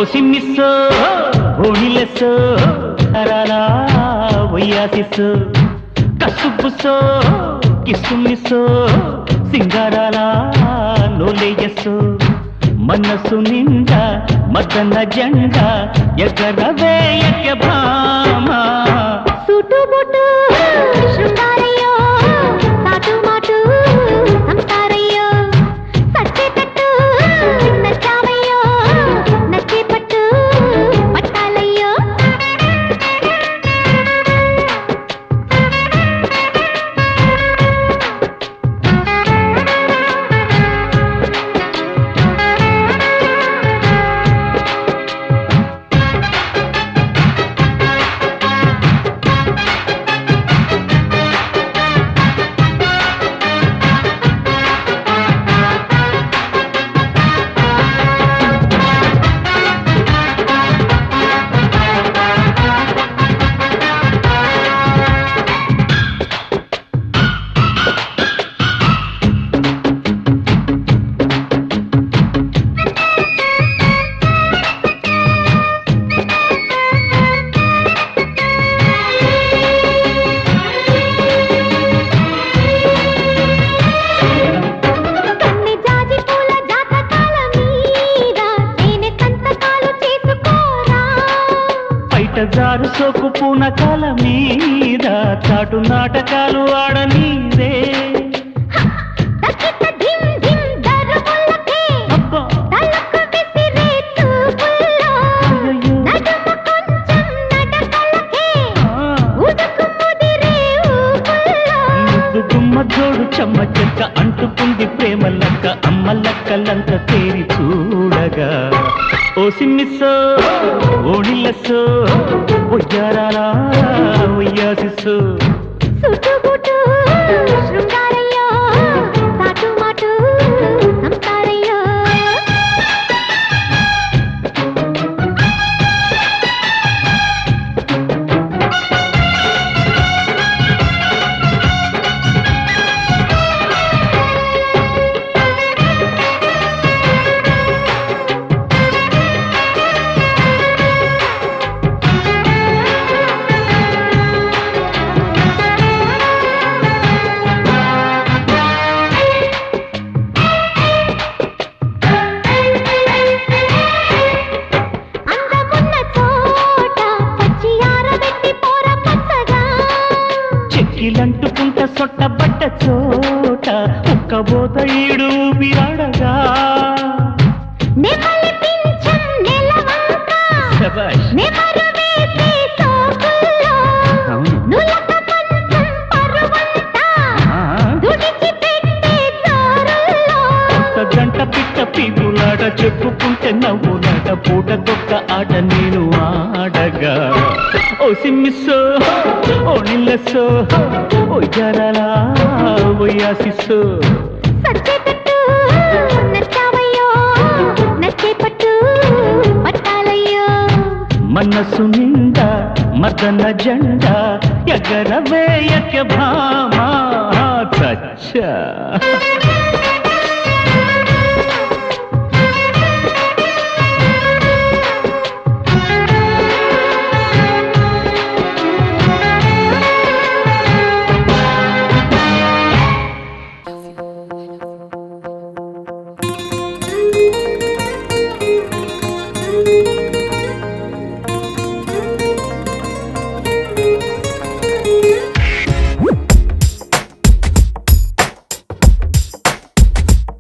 సిమ్మిస్సో ఓణిలెస్సో తరాలా వయ్యాసిస్సో కసుబుసో కిసుమిస్సో సింగారాలా నోలేయస్సో మనసు నిండా మదన జెండా ఎగరవేయక భామా సుటుబుటు శృంగారయ్యో సాటు మాటు సంసారయ్యో సచ్చేటట్టు నచ్చావయ్యో నచ్చే పట్టు పట్టాలయ్యో జారు సోకు పూనకాల మీద చాటు నాటకాలు ఆడనీరే జోడు చెమ్మ చెక్క అంటుకుంది ప్రేమ లక్క అమ్మ లక్కలంత తేరి చూడగా ఓ సిమ్మిస్సో ఓణిలెస్సో ఒయ్యారాలా ఒయ్యాసిస్సో సుటుబుటు శృంగారయ్యో సాటు మాటు సంసారయ్యో చెక్కిలంటుకుంట సొట్టబడ్డ చోట ఒక్కబోత ఈడు ఊపిరాడగా గంట పిట్ట పీపులాట చెప్పుకుంటే నవ్వులాట పూటకొక్క ఆట నేను ఆడగా ఓ సిమ్మిస్సో ఓణిలెస్సో ఒయ్యారాలా ఒయ్యాసిస్సో సచ్చేటట్టు నచ్చావయ్యో నచ్చే పట్టు పట్టాలయ్యో మనసు నిండా మదన జెండా ఎగరవేయక భామా చచ్చా